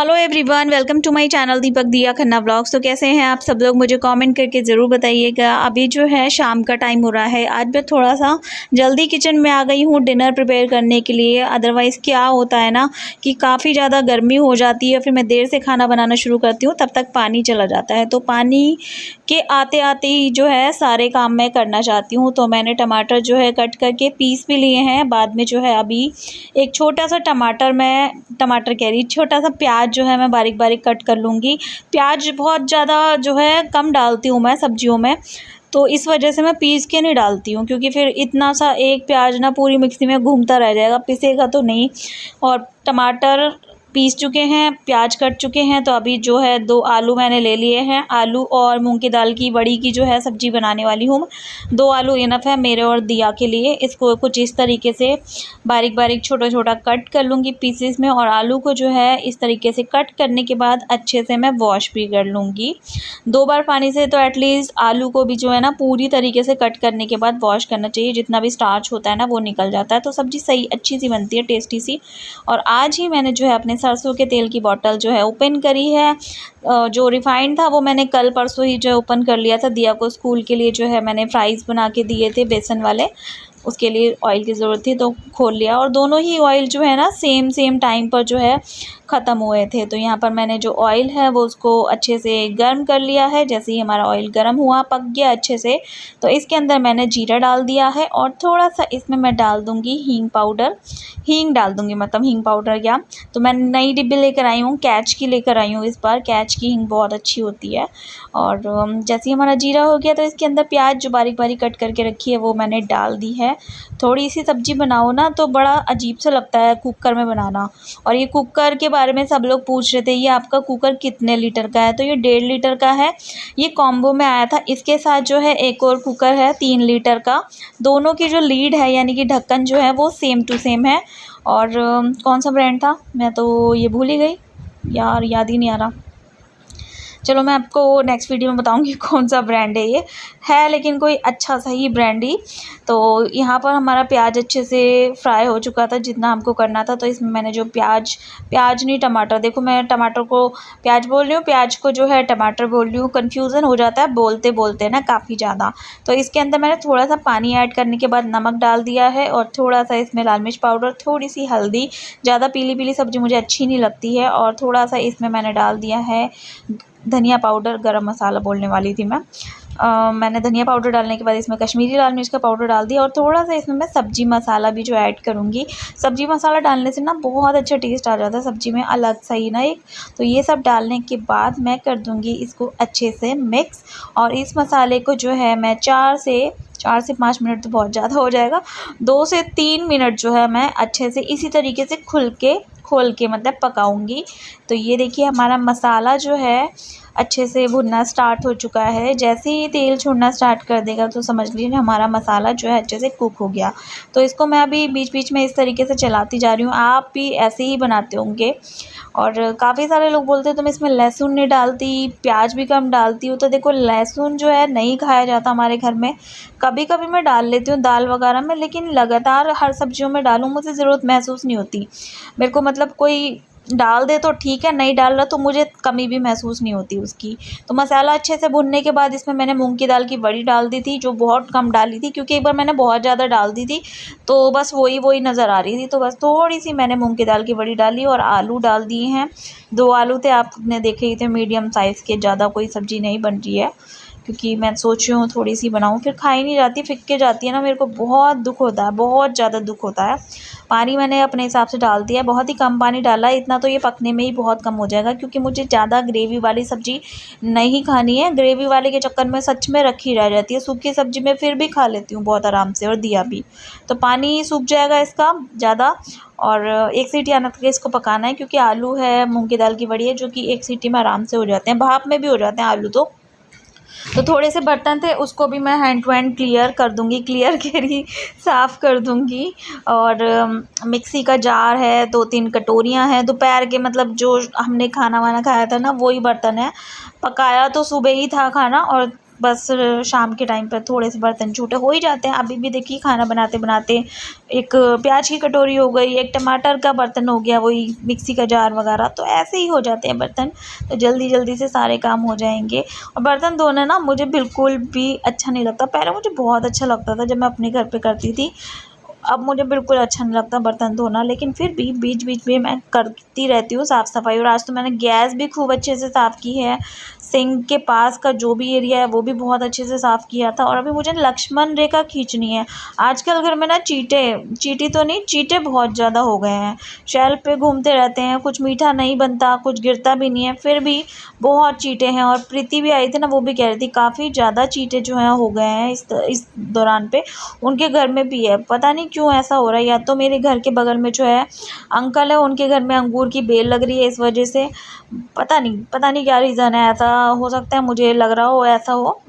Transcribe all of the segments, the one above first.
Hello everyone, welcome to my channel Deepak Diya Khanna vlogs. तो कैसे हैं आप सब लोग, मुझे कमेंट करके ज़रूर बताइएगा। अभी जो है शाम का टाइम हो रहा है। आज मैं थोड़ा सा जल्दी किचन में आ गई हूँ डिनर प्रिपेयर करने के लिए। अदरवाइज़ क्या होता है ना कि काफ़ी ज़्यादा गर्मी हो जाती है, फिर मैं देर से खाना बनाना शुरू करती हूँ, तब तक पानी चला जाता है। तो पानी के आते आते ही जो है सारे काम मैं करना चाहती हूँ। तो मैंने टमाटर जो है कट करके पीस भी लिए हैं। बाद में जो है अभी एक छोटा सा छोटा सा प्याज जो है मैं बारीक बारीक कट कर लूँगी। प्याज बहुत ज़्यादा जो है कम डालती हूँ मैं सब्जियों में, तो इस वजह से मैं पीस के नहीं डालती हूँ, क्योंकि फिर इतना सा एक प्याज ना पूरी मिक्सी में घूमता रह जाएगा, पिसेगा तो नहीं। और टमाटर पीस चुके हैं, प्याज कट चुके हैं। तो अभी जो है 2 आलू मैंने ले लिए हैं। आलू और मूंग की दाल की बड़ी की जो है सब्ज़ी बनाने वाली हूँ। 2 आलू इनफ है मेरे और दिया के लिए। इसको कुछ इस तरीके से बारीक बारीक छोटा छोटा कट कर लूँगी पीसेस में। और आलू को जो है इस तरीके से कट करने के बाद अच्छे से मैं वॉश भी कर लूँगी 2 बार पानी से। तो एटलीस्ट आलू को भी जो है ना पूरी तरीके से कट करने के बाद वॉश करना चाहिए, जितना भी स्टार्च होता है ना वो निकल जाता है। तो सब्ज़ी सही अच्छी सी बनती है, टेस्टी सी। और आज ही मैंने जो है अपने सरसों के तेल की बॉटल जो है ओपन करी है। जो रिफाइंड था वो मैंने कल परसों ही जो है ओपन कर लिया था। दिया को स्कूल के लिए जो है मैंने फ्राइज़ बना के दिए थे बेसन वाले, उसके लिए ऑयल की ज़रूरत थी तो खोल लिया। और दोनों ही ऑयल जो है ना सेम टाइम पर जो है ख़त्म हुए थे। तो यहाँ पर मैंने जो ऑयल है वो उसको अच्छे से गर्म कर लिया है। जैसे ही हमारा ऑयल गर्म हुआ, पक गया अच्छे से, तो इसके अंदर मैंने जीरा डाल दिया है। और थोड़ा सा इसमें मैं डाल दूँगी हींग पाउडर। हींग डाल दूँगी, मतलब हींग पाउडर क्या, तो मैं नई डिब्बी लेकर आई हूँ, कैच की लेकर आई हूँ इस बार। कैच की हींग बहुत अच्छी होती है। और जैसे ही हमारा जीरा हो गया तो इसके अंदर प्याज जो बारीक बारीक कट करके रखी है वो मैंने डाल दी है। थोड़ी सी सब्ज़ी बनाओ ना तो बड़ा अजीब सा लगता है कुकर में बनाना। और ये कुकर के बारे में सब लोग पूछ रहे थे, ये आपका कुकर कितने लीटर का है? तो ये 1.5 लीटर का है। ये कॉम्बो में आया था। इसके साथ जो है एक और कुकर है 3 लीटर का। दोनों की जो लीड है यानी कि ढक्कन जो है वो सेम टू सेम है। और कौन सा ब्रांड था मैं तो ये भूल ही गई यार, याद ही नहीं आ रहा। चलो मैं आपको नेक्स्ट वीडियो में बताऊंगी कौन सा ब्रांड है। ये है लेकिन कोई अच्छा सा ही ब्रांड ही। तो यहाँ पर हमारा प्याज अच्छे से फ्राई हो चुका था जितना हमको करना था। तो इसमें मैंने जो प्याज नहीं टमाटर, देखो मैं टमाटर को प्याज बोल रही हूँ, प्याज को जो है टमाटर बोल रही हूँ। कन्फ्यूज़न हो जाता है बोलते बोलते ना काफ़ी ज़्यादा। तो इसके अंदर मैंने थोड़ा सा पानी ऐड करने के बाद नमक डाल दिया है। और थोड़ा सा इसमें लाल मिर्च पाउडर, थोड़ी सी हल्दी, ज़्यादा पीली पीली सब्ज़ी मुझे अच्छी नहीं लगती है। और थोड़ा सा इसमें मैंने डाल दिया है धनिया पाउडर, गरम मसाला बोलने वाली थी मैं। मैंने धनिया पाउडर डालने के बाद इसमें कश्मीरी लाल मिर्च का पाउडर डाल दिया। और थोड़ा सा इसमें मैं सब्ज़ी मसाला भी जो ऐड करूँगी। सब्ज़ी मसाला डालने से ना बहुत अच्छा टेस्ट आ जाता है सब्ज़ी में, अलग सा ही ना एक। तो ये सब डालने के बाद मैं कर दूँगी इसको अच्छे से मिक्स। और इस मसाले को जो है मैं 4 से 5 मिनट, तो बहुत ज़्यादा हो जाएगा, 2 से 3 मिनट जो है मैं अच्छे से इसी तरीके से खोल के मतलब पकाऊंगी। तो ये देखिए हमारा मसाला जो है अच्छे से भुनना स्टार्ट हो चुका है। जैसे ही तेल छोड़ना स्टार्ट कर देगा तो समझ लीजिए हमारा मसाला जो है अच्छे से कुक हो गया। तो इसको मैं अभी बीच बीच में इस तरीके से चलाती जा रही हूँ। आप भी ऐसे ही बनाते होंगे। और काफ़ी सारे लोग बोलते हैं तुम इसमें लहसुन नहीं डालती, प्याज भी कम डालती हूँ। तो देखो लहसुन जो है नहीं खाया जाता हमारे घर में। कभी कभी मैं डाल लेती हूँ दाल वगैरह में, लेकिन लगातार हर सब्जियों में डालूँ मुझे ज़रूरत महसूस नहीं होती। मेरे को मतलब कोई डाल दे तो ठीक है, नहीं डाल रहा तो मुझे कमी भी महसूस नहीं होती उसकी। तो मसाला अच्छे से भुनने के बाद इसमें मैंने मूंग की दाल की बड़ी डाल दी थी, जो बहुत कम डाली थी क्योंकि एक बार मैंने बहुत ज़्यादा डाल दी थी। तो बस वही नज़र आ रही थी, तो बस थोड़ी सी मैंने मूंग की दाल की बड़ी डाली। और आलू डाल दिए हैं। 2 आलू थे, आपने देखे ही थे, मीडियम साइज़ के, ज़्यादा कोई सब्ज़ी नहीं बन रही है क्योंकि मैं सोच रही हूँ थोड़ी सी बनाऊँ, फिर खाई नहीं जाती, फिक के जाती है ना। मेरे को बहुत दुख होता है, बहुत ज़्यादा दुख होता है। पानी मैंने अपने हिसाब से डाल दिया है, बहुत ही कम पानी डाला है। इतना तो ये पकने में ही बहुत कम हो जाएगा, क्योंकि मुझे ज़्यादा ग्रेवी वाली सब्ज़ी नहीं खानी है। ग्रेवी वाले के चक्कर में सच में रखी रह जाती है। सूखी सब्ज़ी में फिर भी खा लेती हूँ बहुत आराम से, और दिया भी। तो पानी सूख जाएगा इसका ज़्यादा। और 1 सीटी आने तक इसको पकाना है, क्योंकि आलू है, मूंग की दाल की बड़ी है, जो कि 1 सीटी में आराम से हो जाते हैं, भाप में भी हो जाते हैं आलू तो थोड़े से बर्तन थे उसको भी मैं हैंड टू हैंड क्लियर कर दूंगी, क्लियर कह रही, साफ़ कर दूंगी। और मिक्सी का जार है, 2-3 कटोरियां हैं, दोपहर के मतलब जो हमने खाना वाना खाया था ना वही बर्तन है। पकाया तो सुबह ही था खाना, और बस शाम के टाइम पर थोड़े से बर्तन छूटे हो ही जाते हैं। अभी भी देखिए खाना बनाते बनाते एक प्याज की कटोरी हो गई, एक टमाटर का बर्तन हो गया, वही मिक्सी का जार वगैरह, तो ऐसे ही हो जाते हैं बर्तन। तो जल्दी जल्दी से सारे काम हो जाएंगे। और बर्तन धोना ना मुझे बिल्कुल भी अच्छा नहीं लगता। पहले मुझे बहुत अच्छा लगता था जब मैं अपने घर पे करती थी। अब मुझे बिल्कुल अच्छा नहीं लगता बर्तन धोना, लेकिन फिर भी बीच बीच में मैं करती रहती हूँ साफ़ सफाई। और आज तो मैंने गैस भी खूब अच्छे से साफ़ की है। सिंक के पास का जो भी एरिया है वो भी बहुत अच्छे से साफ़ किया था। और अभी मुझे लक्ष्मण रेखा खींचनी है। आजकल घर में ना चींटी तो नहीं, चींटे बहुत ज़्यादा हो गए हैं। शेल्फ पे घूमते रहते हैं, कुछ मीठा नहीं बनता, कुछ गिरता भी नहीं है, फिर भी बहुत चींटे हैं। और प्रीति भी आई थी ना, वो भी कह रही थी काफ़ी ज़्यादा चींटे जो हैं हो गए हैं इस दौरान पे। उनके घर में भी है, पता नहीं क्यों ऐसा हो रहा है। या तो मेरे घर के बगल में जो है अंकल है, उनके घर में अंगूर की बेल लग रही है, इस वजह से पता नहीं क्या रीज़न है। ऐसा हो सकता है, मुझे लग रहा हो ऐसा हो।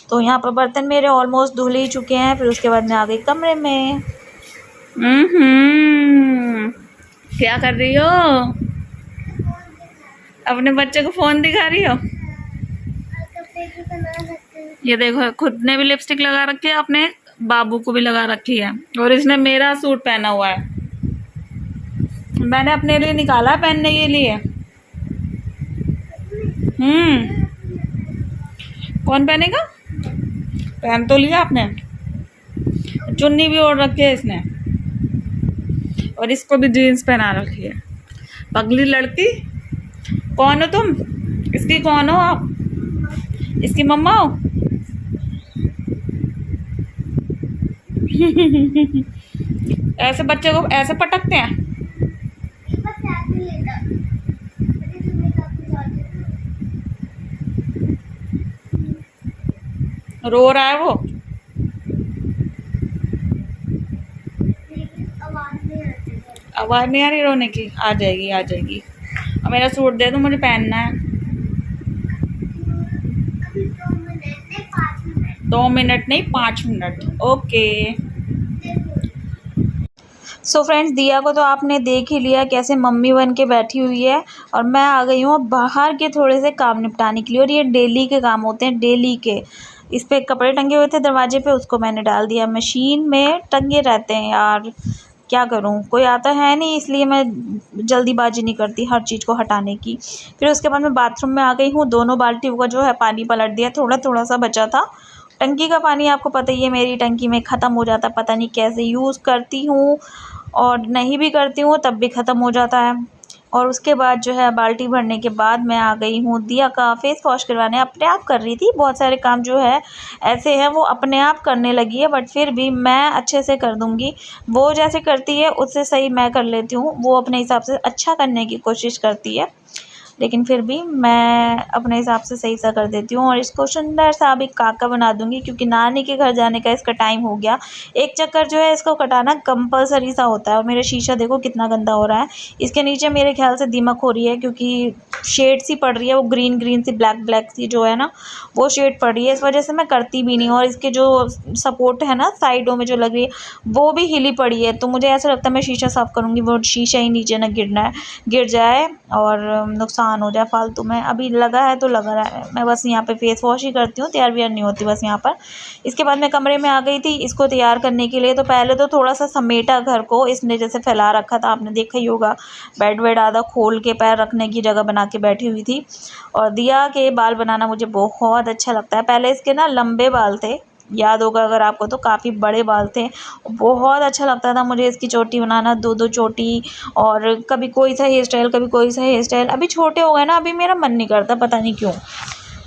तो यहाँ पर बर्तन मेरे ऑलमोस्ट धुल ही चुके हैं। फिर उसके बाद मैं आ गई कमरे में। क्या कर रही हो? अपने बच्चे को फोन दिखा रही हो? ये देखो, खुद ने भी लिपस्टिक लगा रखी है, अपने बाबू को भी लगा रखी है। और इसने मेरा सूट पहना हुआ है, मैंने अपने लिए निकाला पहनने के लिए। कौन पहनेगा? पहन तो लिया आपने। चुन्नी भी ओढ़ रखी है इसने, और इसको भी जीन्स पहना रखी है। पगली लड़की। कौन हो तुम? इसकी कौन हो आप? इसकी मम्मा हो? ऐसे बच्चे को ऐसे पटकते हैं? रो रहा है वो? आवाज नहीं आ रही रोने की? आ जाएगी आ जाएगी। अब मेरा सूट दे दो, मुझे पहनना है। 2 मिनट नहीं, 5 मिनट। ओके। सो फ्रेंड्स, दिया को तो आपने देख ही लिया कैसे मम्मी बन के बैठी हुई है। और मैं आ गई हूँ बाहर के थोड़े से काम निपटाने के लिए। और ये डेली के काम होते हैं, डेली के। इस पे कपड़े टंगे हुए थे दरवाजे पे, उसको मैंने डाल दिया मशीन में। टंगे रहते हैं यार, क्या करूँ, कोई आता है नहीं, इसलिए मैं जल्दीबाजी नहीं करती हर चीज़ को हटाने की। फिर उसके बाद मैं बाथरूम में आ गई हूँ। दोनों बाल्टियों का जो है पानी पलट दिया, थोड़ा थोड़ा सा बचा था। टंकी का पानी आपको पता ही है, मेरी टंकी में ख़त्म हो जाता, पता नहीं कैसे यूज़ करती हूँ, और नहीं भी करती हूँ तब भी ख़त्म हो जाता है। और उसके बाद जो है बाल्टी भरने के बाद मैं आ गई हूँ दिया का फेस वॉश करवाने। अपने आप कर रही थी, बहुत सारे काम जो है ऐसे हैं वो अपने आप करने लगी है, बट फिर भी मैं अच्छे से कर दूँगी। वो जैसे करती है उससे सही मैं कर लेती हूँ, वो अपने हिसाब से अच्छा करने की कोशिश करती है, लेकिन फिर भी मैं अपने हिसाब से सही सा कर देती हूँ। और इसको सुंदर सा अभी काका बना दूँगी, क्योंकि नानी के घर जाने का इसका टाइम हो गया। एक चक्कर जो है इसको कटाना कंपलसरी सा होता है। और मेरा शीशा देखो कितना गंदा हो रहा है। इसके नीचे मेरे ख्याल से दीमक हो रही है, क्योंकि शेड सी पड़ रही है, वो ग्रीन ग्रीन सी ब्लैक ब्लैक सी जो है ना, वो शेड पड़ रही है। इस वजह से मैं करती भी नहीं। और इसके जो सपोर्ट है ना साइडों में जो लग रही है, वो भी हिली पड़ी है। तो मुझे ऐसा लगता है मैं शीशा साफ़ करूँगी वो शीशा ही नीचे ना गिर जाए और नुकसान हो जाए फालतू में। अभी लगा है तो लगा रहा है, मैं बस यहाँ पे फेस वॉश ही करती हूँ, तैयार व्यार नहीं होती बस यहाँ पर। इसके बाद मैं कमरे में आ गई थी इसको तैयार करने के लिए। तो पहले तो थोड़ा सा समेटा घर को, इसने जैसे फैला रखा था, आपने देखा ही होगा। बेड वेड आधा खोल के पैर रखने की जगह बना के बैठी हुई थी। और दिया के बाल बनाना मुझे बहुत अच्छा लगता है। पहले इसके ना लंबे बाल थे, याद होगा अगर आपको, तो काफ़ी बड़े बाल थे। बहुत अच्छा लगता था मुझे इसकी चोटी बनाना, 2-2 चोटी, और कभी कोई सा हेयर स्टाइल, कभी कोई सा हेयर स्टाइल। अभी छोटे हो गए ना, अभी मेरा मन नहीं करता, पता नहीं क्यों।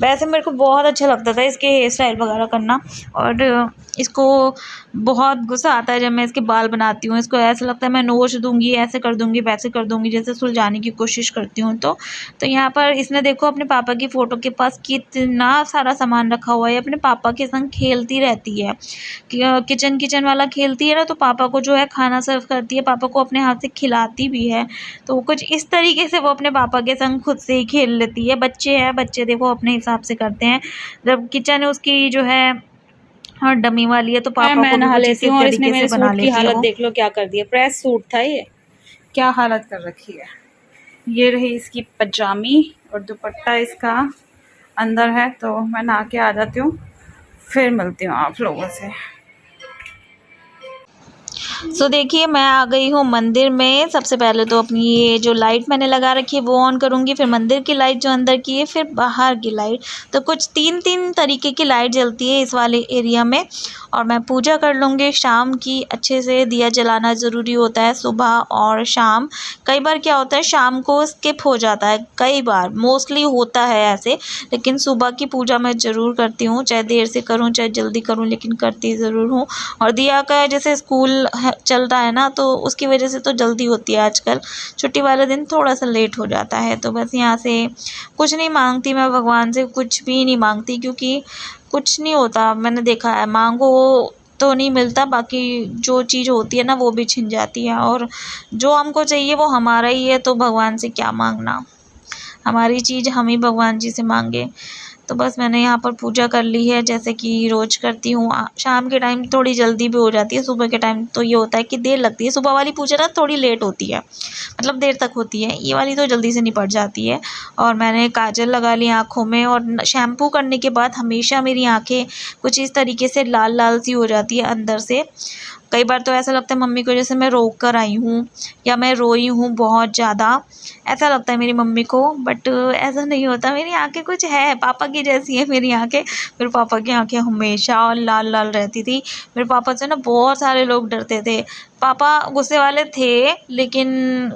वैसे मेरे को बहुत अच्छा लगता था इसके हेयर स्टाइल वगैरह करना। और इसको बहुत गुस्सा आता है जब मैं इसके बाल बनाती हूँ। इसको ऐसा लगता है मैं नोच दूँगी, ऐसे कर दूँगी, वैसे कर दूँगी, जैसे सुलझाने की कोशिश करती हूँ। तो यहाँ पर इसने देखो अपने पापा की फ़ोटो के पास कितना सारा सामान रखा हुआ है। अपने पापा के संग खेलती रहती है, किचन वाला खेलती है ना, तो पापा को जो है खाना सर्व करती है, पापा को अपने हाथ से खिलाती भी है। तो कुछ इस तरीके से वो अपने पापा के संग खुद से ही खेल लेती है। बच्चे हैं, बच्चे देखो अपने हिसाब से करते हैं। जब किचन उसकी जो है हाँ डमी वाली है, तो पापा मैं को भी नहा कुछ लेती इसी हूँ। और इसने तरीके मेरे से बना सूट की लेती है हालत वो। देख लो क्या कर दी है। प्रेस सूट था ये, क्या हालत कर रखी है। ये रही इसकी पजामी, और दुपट्टा इसका अंदर है, तो मैं नहा के आ जाती हूँ, फिर मिलती हूँ आप लोगों से। सो देखिए मैं आ गई हूँ मंदिर में। सबसे पहले तो अपनी ये जो लाइट मैंने लगा रखी है वो ऑन करूँगी, फिर मंदिर की लाइट जो अंदर की है, फिर बाहर की लाइट। तो कुछ 3 तरीके की लाइट जलती है इस वाले एरिया में। और मैं पूजा कर लूँगी शाम की अच्छे से। दिया जलाना ज़रूरी होता है सुबह और शाम। कई बार क्या होता है शाम को स्किप हो जाता है, कई बार मोस्टली होता है ऐसे, लेकिन सुबह की पूजा मैं ज़रूर करती हूँ, चाहे देर से करूँ चाहे जल्दी करूँ, लेकिन करती ज़रूर हूँ। और दिया का जैसे स्कूल चल रहा है ना, तो उसकी वजह से तो जल्दी होती है आजकल। छुट्टी वाले दिन थोड़ा सा लेट हो जाता है। तो बस यहाँ से कुछ नहीं मांगती मैं, भगवान से कुछ भी नहीं मांगती, क्योंकि कुछ नहीं होता। मैंने देखा है मांगो तो नहीं मिलता, बाकी जो चीज़ होती है ना वो भी छिन जाती है। और जो हमको चाहिए वो हमारा ही है, तो भगवान से क्या मांगना, हमारी चीज़ हम ही भगवान जी से मांगे। तो बस मैंने यहाँ पर पूजा कर ली है जैसे कि रोज़ करती हूँ। शाम के टाइम थोड़ी जल्दी भी हो जाती है, सुबह के टाइम तो ये होता है कि देर लगती है। सुबह वाली पूजा ना थोड़ी लेट होती है, मतलब देर तक होती है, ये वाली तो जल्दी से निपट जाती है। और मैंने काजल लगा ली आँखों में, और शैम्पू करने के बाद हमेशा मेरी आँखें कुछ इस तरीके से लाल लाल सी हो जाती है अंदर से। कई बार तो ऐसा लगता है मम्मी को जैसे मैं रो कर आई हूँ या मैं रोई हूँ बहुत ज़्यादा, ऐसा लगता है मेरी मम्मी को। बट ऐसा नहीं होता, मेरी आंखें कुछ है, पापा की जैसी है मेरी आंखें। मेरे पापा की आंखें हमेशा लाल लाल रहती थी। मेरे पापा से ना बहुत सारे लोग डरते थे। पापा गुस्से वाले थे, लेकिन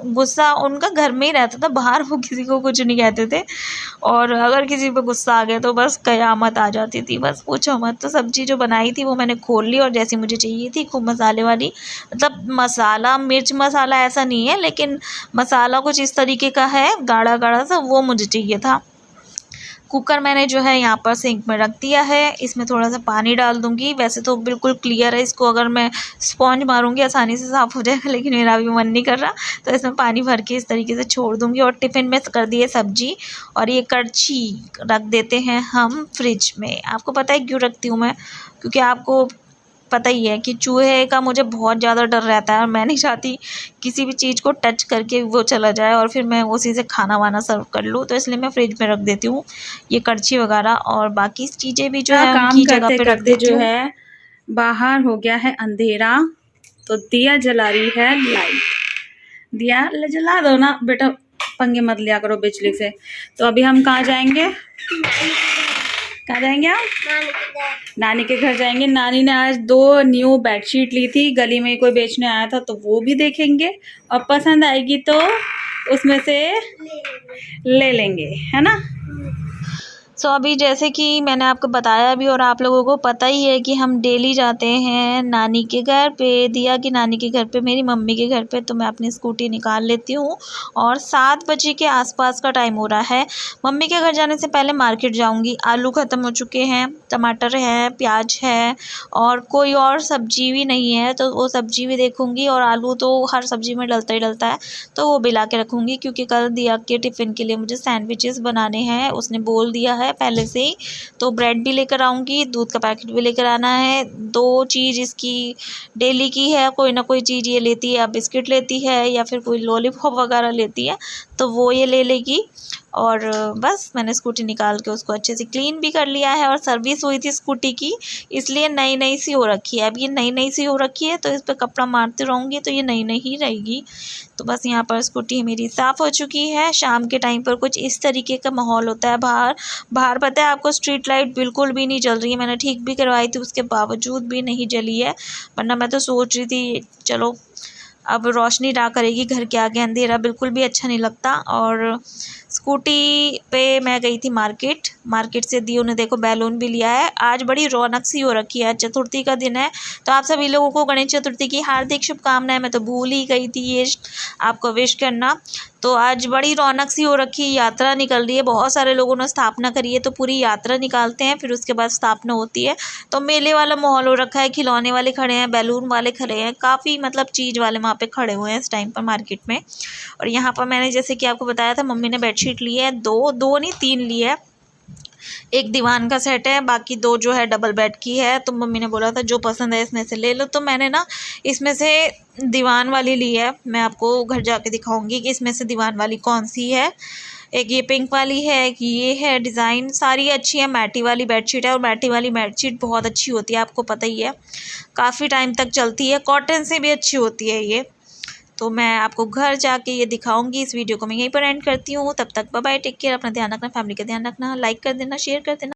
गुस्सा उनका घर में ही रहता था, बाहर वो किसी को कुछ नहीं कहते थे। और अगर किसी पे गुस्सा आ गया तो बस कयामत आ जाती थी, बस पूछो मत। तो सब्ज़ी जो बनाई थी वो मैंने खोल ली, और जैसी मुझे चाहिए थी खूब मसाले वाली, मतलब मसाला मिर्च मसाला ऐसा नहीं है, लेकिन मसाला कुछ इस तरीके का है गाढ़ा गाढ़ा सा, वो मुझे चाहिए था। कुकर मैंने जो है यहाँ पर सिंक में रख दिया है। इसमें थोड़ा सा पानी डाल दूँगी। वैसे तो बिल्कुल क्लियर है, इसको अगर मैं स्पॉन्ज मारूँगी आसानी से साफ़ हो जाएगा, लेकिन मेरा अभी मन नहीं कर रहा, तो इसमें पानी भर के इस तरीके से छोड़ दूँगी। और टिफ़िन में कर दिए सब्ज़ी, और ये करछी रख देते हैं हम फ्रिज में। आपको पता है क्यों रखती हूँ मैं? क्योंकि आपको पता ही है कि चूहे का मुझे बहुत ज़्यादा डर रहता है, और मैं नहीं चाहती किसी भी चीज़ को टच करके वो चला जाए और फिर मैं उसी से खाना वाना सर्व कर लूँ। तो इसलिए मैं फ्रिज में रख देती हूँ ये करछी वगैरह, और बाकी चीज़ें भी जो है काम उनकी जगह करते पे रख करते देती जो हूँ। है बाहर हो गया है अंधेरा, तो दिया जला रही है लाइट। दिया जला दो ना बेटा, पंगे मत लिया करो बिजली से। तो अभी हम कहाँ जाएंगे? कहाँ जाएंगे हम? नानी के घर जाएंगे। नानी ने आज 2 न्यू बेडशीट ली थी, गली में कोई बेचने आया था, तो वो भी देखेंगे, और पसंद आएगी तो उसमें से ले लेंगे, है ना। सो अभी जैसे कि मैंने आपको बताया भी, और आप लोगों को पता ही है कि हम डेली जाते हैं नानी के घर पे, दिया की नानी के घर पे, मेरी मम्मी के घर पे। तो मैं अपनी स्कूटी निकाल लेती हूँ, और 7 बजे के आसपास का टाइम हो रहा है। मम्मी के घर जाने से पहले मार्केट जाऊँगी। आलू ख़त्म हो चुके हैं, टमाटर है, प्याज है, और कोई और सब्ज़ी भी नहीं है, तो वो सब्ज़ी भी देखूँगी। और आलू तो हर सब्ज़ी में डलता ही डलता है, तो वो भी ला के रखूँगी, क्योंकि कल दिया के टिफ़िन के लिए मुझे सैंडविचेस बनाने हैं, उसने बोल दिया है पहले से ही। तो ब्रेड भी लेकर आऊँगी, दूध का पैकेट भी लेकर आना है। 2 चीज़ इसकी डेली की है, कोई ना कोई चीज़ ये लेती है, या बिस्किट लेती है या फिर कोई लॉलीपॉप वगैरह लेती है, तो वो ये ले लेगी। और बस मैंने स्कूटी निकाल के उसको अच्छे से क्लीन भी कर लिया है, और सर्विस हुई थी स्कूटी की, इसलिए नई नई सी हो रखी है। अब ये नई नई सी हो रखी है, तो इस पर कपड़ा मारती रहूँगी तो ये नई नई ही रहेगी। तो बस यहाँ पर स्कूटी मेरी साफ़ हो चुकी है। शाम के टाइम पर कुछ इस तरीके का माहौल होता है बाहर। बाहर पता है आपको स्ट्रीट लाइट बिल्कुल भी नहीं जल रही है। मैंने ठीक भी करवाई थी, उसके बावजूद भी नहीं जली है। वरना मैं तो सोच रही थी चलो अब रोशनी ना करेगी घर के आगे, अंधेरा बिल्कुल भी अच्छा नहीं लगता। और स्कूटी पे मैं गई थी मार्केट। मार्केट से दियो ने देखो बैलून भी लिया है। आज बड़ी रौनक सी हो रखी है, चतुर्थी का दिन है, तो आप सभी लोगों को गणेश चतुर्थी की हार्दिक शुभकामनाएं। मैं तो भूल ही गई थी ये आपको विश करना। तो आज बड़ी रौनक सी हो रखी है, यात्रा निकल रही है, बहुत सारे लोगों ने स्थापना करी है, तो पूरी यात्रा निकालते हैं, फिर उसके बाद स्थापना होती है। तो मेले वाला माहौल हो रखा है, खिलौने वाले खड़े हैं, बैलून वाले खड़े हैं, काफ़ी मतलब चीज़ वाले वहाँ पे खड़े हुए हैं इस टाइम पर मार्केट में। और यहाँ पर मैंने जैसे कि आपको बताया था, मम्मी ने बेडशीट ली है, 2 नहीं 3 ली है। एक दीवान का सेट है, बाकी 2 जो है डबल बेड की है। तो मम्मी ने बोला था जो पसंद है इसमें से ले लो, तो मैंने ना इसमें से दीवान वाली ली है। मैं आपको घर जाके दिखाऊंगी कि इसमें से दीवान वाली कौन सी है। एक ये पिंक वाली है, एक ये है डिज़ाइन। सारी अच्छी है। मैटी वाली बेडशीट है और मैटी वाली बेडशीट बहुत अच्छी होती है, आपको पता ही है, काफ़ी टाइम तक चलती है। कॉटन से भी अच्छी होती है ये। तो मैं आपको घर जाके ये दिखाऊंगी। इस वीडियो को मैं यहीं पर एंड करती हूँ। तब तक बाय बाय, टेक केयर, अपना ध्यान रखना, फैमिली का ध्यान रखना, लाइक कर देना, शेयर कर देना।